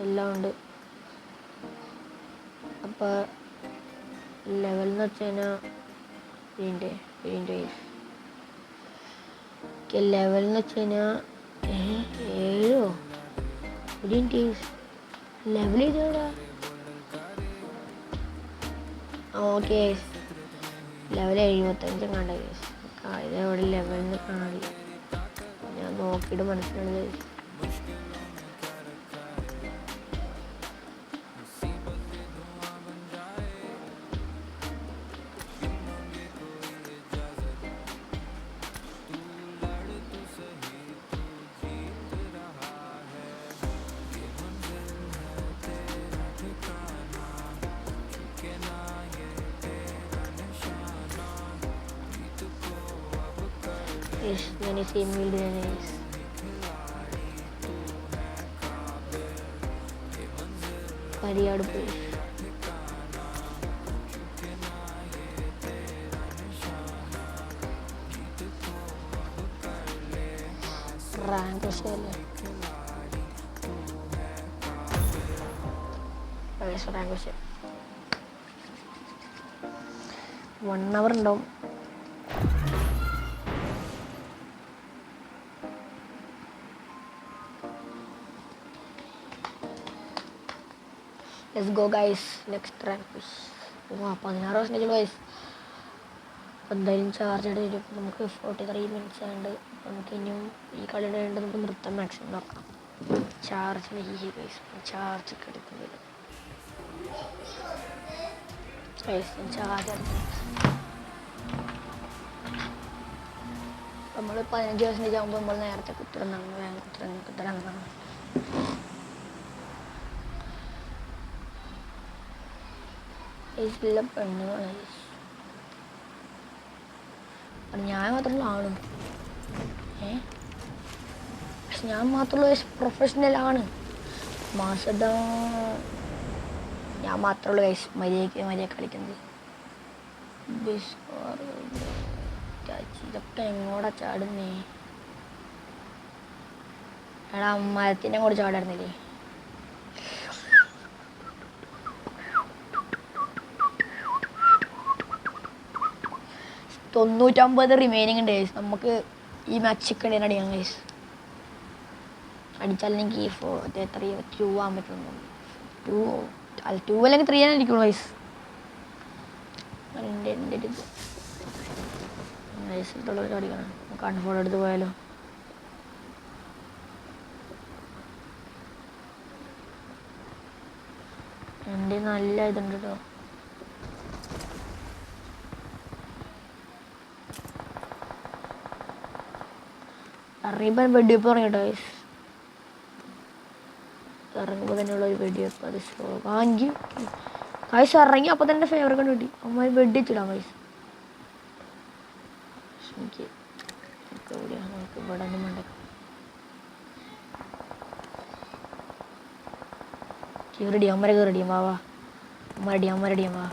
എല്ലാം ഉണ്ട്. അപ്പോൾ ലെവൽ എന്ന് വെച്ച് കഴിഞ്ഞാൽ ലെവൽ എന്ന് വെച്ച് കഴിഞ്ഞാൽ 7 ലെവൽ ചെയ്തോടാ. ഓക്കെ ലെവൽ 75 കണ്ട കേസ്. ഇതെവിടെ ലെവലിന് കാണാൻ ഞാൻ നോക്കിയിട്ട് മനസ്സിലായത്. Many same wilderness. Kariyad Place. Rank Shell. Rank Shell. 1 hour ഉണ്ടാവും. Let's go guys, next rank push. 16% guys. എന്തായാലും ചാർജ് എടുത്തിട്ട് നമുക്ക് 43 മിനിറ്റ്സ് ഉണ്ട്. നമുക്ക് ഇനിയും ഈ കളിയുടെ ഉണ്ട്, നമുക്ക് നിർത്താൻ മാക്സിമം നോക്കാം. ചാർജിന് ഗൈസ് ചാർജ് ഒക്കെ എടുക്കുന്നില്ല ചാർജ്. നമ്മൾ 15% ആകുമ്പോൾ നമ്മൾ നേരത്തെ കുത്തിടുന്നതാണ്, വേഗം കുത്തിടാൻ. ഇതിലെ പെണ്ണുങ്ങളാണ്. ഞാൻ മാത്രമുള്ള ആളും പക്ഷെ ഞാൻ മാത്രമുള്ള പ്രൊഫഷണൽ ആണ്. മാസത ഞാൻ മാത്രമുള്ള മര്യാദ കളിക്കുന്നത്. ഇതൊക്കെ എങ്ങോട്ടാ ചാടുന്നേ? എടാ മരത്തിൻ്റെ കൂടെ ചാടായിരുന്നില്ലേ? 99 റിമൈനിങ് ഉണ്ട് ഗൈസ്. നമുക്ക് ഈ മാച്ച് ചിക്കൻ അടിയാം ഗൈസ്. അടിച്ചാലെങ്കിൽ 2 ആകാൻ പറ്റുന്നു. 2 അല്ലെങ്കിൽ 3 ആണ് അടിക്കുള്ളൂ ഗൈസ്. എൻ്റെ ഇത് ഗൈസിട്ടുള്ളവർ അടിക്കണം. കൺഫോൾ എടുത്ത് പോയാലോ? എൻ്റെ നല്ല ഇതുണ്ട് കേട്ടോ. ഇറങ്ങിയപ്പോൾ വെടിവെപ്പ് തുടങ്ങിട്ടോ ഗൈസ്. ഇറങ്ങുമ്പോൾ തന്നെയുള്ള ഒരു വെടിവെപ്പ്. അത് സ്ലോ വാങ്ങി ഗൈസ്. ഇറങ്ങി അപ്പോൾ തന്നെ ഫേവർ കണ്ട് കിട്ടി. അമ്മ വെടിച്ചിടാം ഗൈസ്. നമുക്ക് ഇവിടെ ഒന്നും വേണ്ട. റെഡിയാ അമ്മ റെഡിയാ വാ. അമ്മ റെഡിയാ വാ.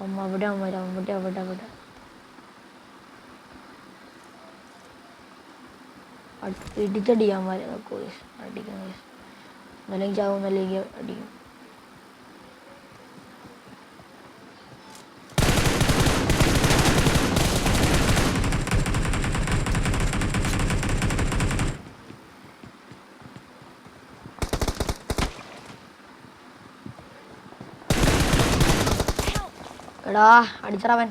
അവിടെ അവിടെ അവിടെ അവിടെ ഇടിച്ചടിക്കാൻ വരെ അടിക്കണം അല്ലെങ്കിൽ ചാവും അല്ലെങ്കിൽ അടിക്കും. എടാ അടിച്ചറവൻ.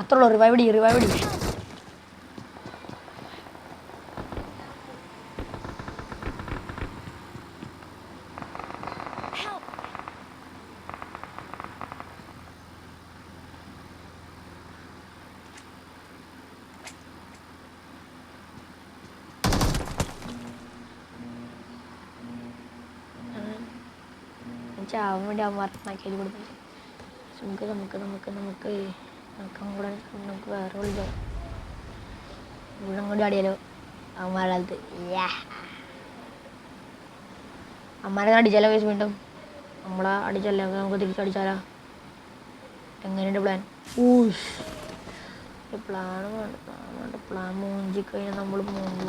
അത്രയുള്ളൂ. റിവൈവ് അടി. ചാവാൻ വേണ്ടി അവന്മാർക്കാക്കി കൊടുത്തു. നമുക്ക് വേറെ വിളിച്ചോ. ഇവിടെ കൊണ്ട് അടിയാലോ അവന്മാരുടെ കാലത്ത്. അമ്മാരെ അടിച്ചാലോ കേസ് വീണ്ടും നമ്മളെ അടിച്ചല്ലേ നമുക്ക് തിരിച്ചടിച്ചാലോ? എങ്ങനെയുണ്ട് പ്ലാൻ? പ്ലാൻ മൂഞ്ചി കഴിഞ്ഞാൽ നമ്മൾ മൂന്ന്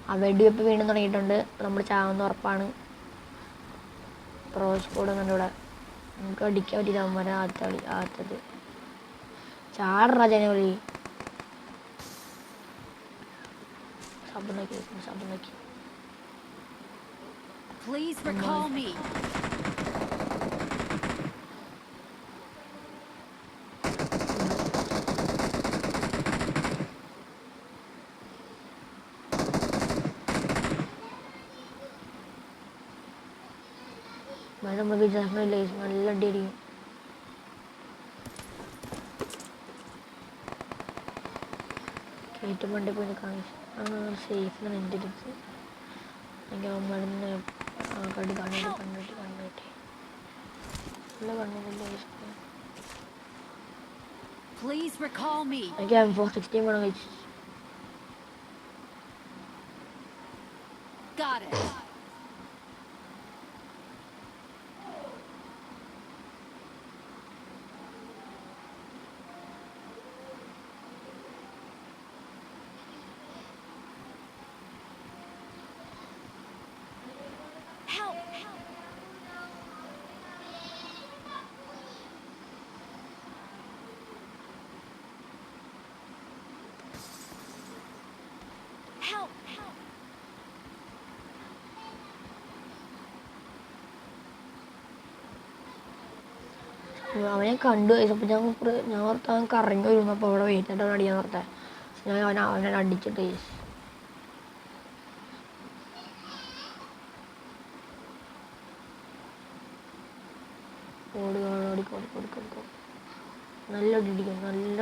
ആ വെടിവെപ്പ് വീണ്ടും തുടങ്ങിയിട്ടുണ്ട്. നമ്മൾ ചാവുന്ന ഉറപ്പാണ്. പ്രോസ് കൂടെ കണ്ടിവിടെ നമുക്ക് അടിക്കാൻ പറ്റില്ല. അവന്മാരെ ആത്തത് ചാടറ ജനവരി സബുണ്ടാക്കി. Please recall me. നമ്മൾ വിചാരിക്കുന്നില്ലേ നല്ല അടിയടിക്കും. ഏറ്റവും പണ്ടേ പോയി കാണിച്ചു സേഫിലാണ് എൻ്റെ അടുത്ത്. എനിക്ക് അവന്മാരെന്ന് കണ്ടിട്ട് നല്ല കണ്ണില്ല. Please recall me. എനിക്ക് M416 വേണം കഴിച്ചു. Got it. അവനെ കണ്ടു. അപ്പോൾ ഞാൻ ഓർത്ത് അവൻ കറങ്ങി വരുന്നു. അപ്പോൾ അവിടെ വെയിറ്റ് ആയിട്ട് അവൻ അടിയാൻ ഓർത്തെ. ഞാൻ അവനെ അടിച്ചിട്ട് ഓടിക്കും. നല്ല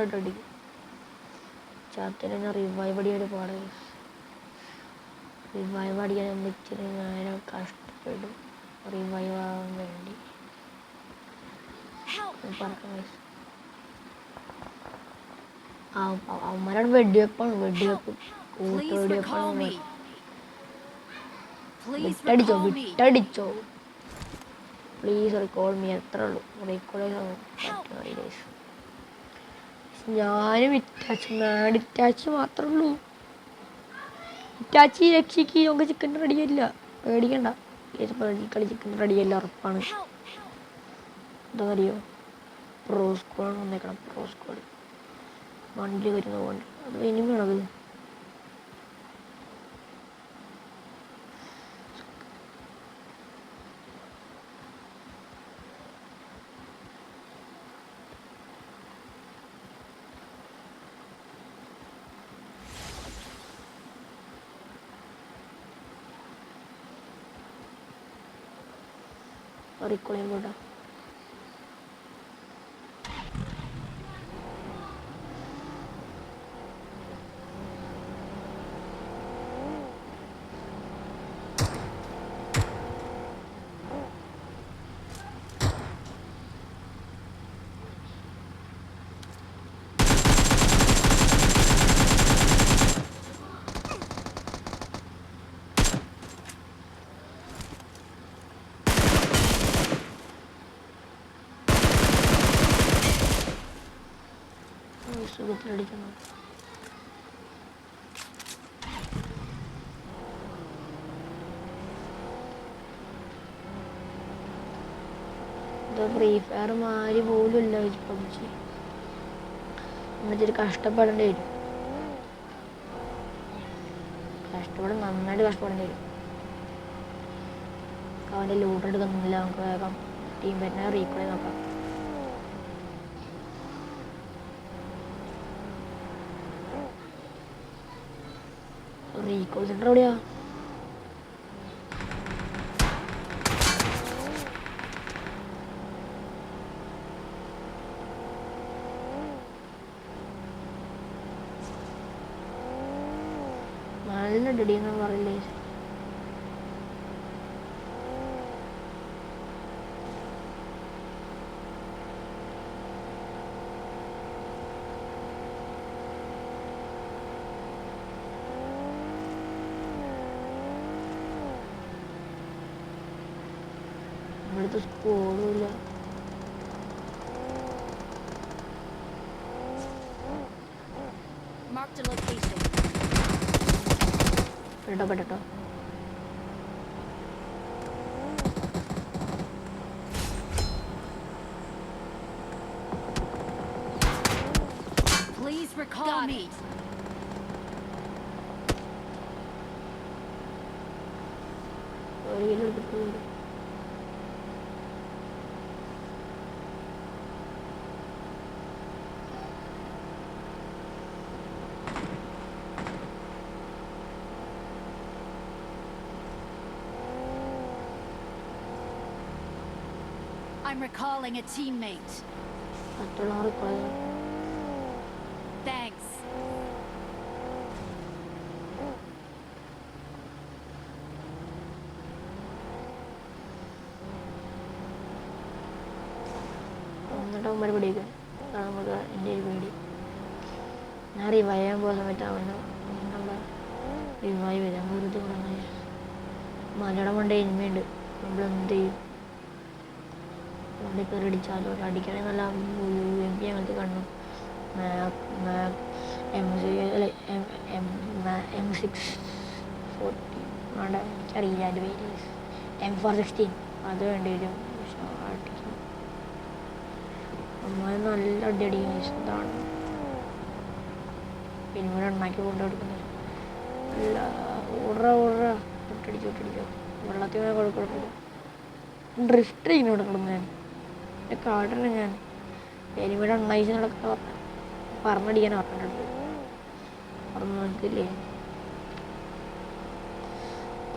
അടിക്കും. ചാത്തിന് റിവൈവ് അടിയൊരു പാട്. റിവൈവ് അടിക്കാൻ ഇച്ചിരി നേരം കഷ്ടപ്പെടും റിവൈവ് ആവാൻ വേണ്ടി. അവന്മാരാണ് വെടിവെപ്പാണ്. കൂട്ടുവെടിവെപ്പാണ്. വിട്ടടിച്ചോ. Please record me. എത്ര ഉള്ളൂ റെക്കോർഡ്. ഞാനും ഇറ്റാച്ച് മാത്രമേ ഉള്ളൂ. ഇറ്റാച്ചി രക്ഷിക്ക്. നമുക്ക് ചിക്കൻ റെഡിയല്ല, പേടിക്കണ്ട. കളി ചിക്കൻ റെഡിയല്ല, ഉറപ്പാണ്. എന്താ അറിയോ, പ്രോ സ്ക്വാഡ് വന്നേക്കണം. പ്രോ സ്ക്വാഡ് വണ്ടി വരുന്നത് കൊണ്ട് അത് ഇനിമയാണത്. റിക്കോളിയും കൂട്ടാ. അടിക്കുന്നു. ഇത് ഫ്രീ ഫയർ മാറി പോലും ഇല്ല പബ്ജി. എന്നിട്ടൊരു കഷ്ടപ്പെടേണ്ടി വരും. നന്നായിട്ട് കഷ്ടപ്പെടേണ്ടി വരും. അവൻ്റെ ലൂട്ട് എടുക്കുന്നില്ല. നമുക്ക് വേഗം ടീം തന്നെ റീപ്ലേ നോക്കാം. റീകോൾ സെൻ്റർ എവിടെയാ? നല്ല ഡെഡിയെന്ന് പറയില്ലേ. ഇവിടുത്തെ സ്കോറുമില്ല. Marked a location. പെട്ടോ. Please recall me. ഒരു കിലോ എടുത്തിട്ടുണ്ട്. I'm recalling a teammate. മറ്റുള്ളവർ Thanks. എന്നിട്ട് അവന്മാർ പിടിക്കും. അതാണ് നമുക്ക് എൻ്റെ ഒരു പേടി. ഞാൻ റിവൈവ് ചെയ്യാൻ പോകുന്ന സമയത്ത് അവന് നമ്മളെ റിവൈവ് വരാൻ വെറുതെ കൊടുക്കുന്ന മലയുടെ മണ്ട എനിമയുണ്ട്. നമ്മളെന്ത് ചെയ്യും? അവിടെ കയറി അടിച്ചാലോ? അടിക്കണേ നല്ല MP അങ്ങനത്തെ കണ്ണു. M640 വേണ്ട, എനിക്കറിയില്ല അതിൻ്റെ പേര്. M416 അത് വേണ്ടി വരും. അമ്മ നല്ല അടിയടിക്കും. ഇതാണ് പിന്നെ എണ്ണാക്കി കൊണ്ടുകൊടുക്കുന്നത്. നല്ല ഒട്ടടിച്ചോ വെള്ളത്തിൽ കുഴപ്പമില്ല. ഡ്രിഫ്റ്റ് ചെയ്യുന്നു ഇവിടെ കിടന്ന്. എൻ്റെ കാട്ടിന് ഞാൻ എനിമിയുടെ എണ്ണായിസിനൊക്കെ പറഞ്ഞടിക്കാൻ പറഞ്ഞിട്ടുണ്ട്. പറഞ്ഞു നോക്കില്ലേ,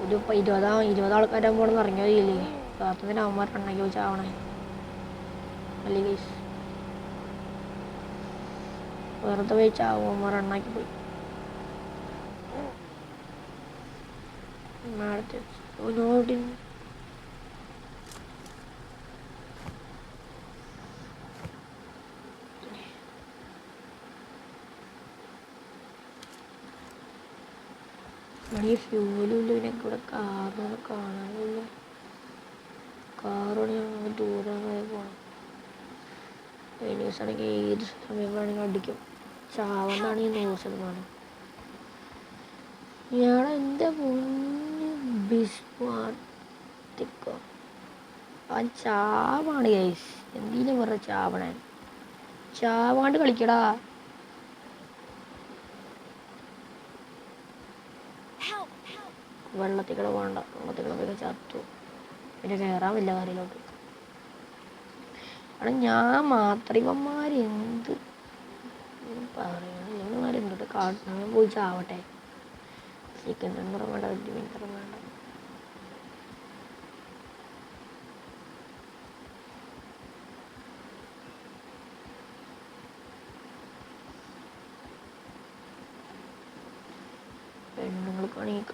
ഒരു 20 ആൾക്കാരാകുമ്പോൾ ഇവിടെ നിന്ന് ഇറങ്ങിയോ ഇല്ലേ? കാത്തുനിന്ന് അവന്മാർ എണ്ണാക്കി വെച്ചാവണേ. അല്ലേ ഗൈസ്, വെറുതെ പോയി ചാവും. അവന്മാർ എണ്ണാക്കി പോയി. നോട്ടി ഈ ഫ്യൂലും ഇല്ല. പിന്നെ ഇവിടെ കാറൊന്നും കാണാനില്ല. കാറോട് ഞങ്ങൾ ദൂരം വരെ പോകണം. ആണെങ്കിൽ ഏത് സമയം വേണമെങ്കിൽ അടിക്കും. ചാവന്നാണ് ഈ 100%. ഇയാളെ എൻ്റെ ബിസ്മാർട്ടിക്കോ ആ ചാവാണ് ഗൈസ്. എന്തിനും പറഞ്ഞ ചാവണേ? ചാവാണ്ട് കളിക്കടാ. വെള്ളത്തിക്കട വേണ്ട. വെള്ളത്തിക്കട ചത്തു. പിന്നെ കയറാൻ വല്ല കാറിലോട്ട്. അവിടെ ഞാൻ മാത്രം ഇവന്മാരെന്ത് പറയണം? ഇവന്മാരെന്തിട്ട് കാട്ടണം? പോയി ചാവട്ടെ. ചിക്കൻ സെൻ്ററും വേണ്ട, 5 മിനിറ്ററും വേണ്ട. പെണ്ണുങ്ങൾക്കാണെങ്കിൽ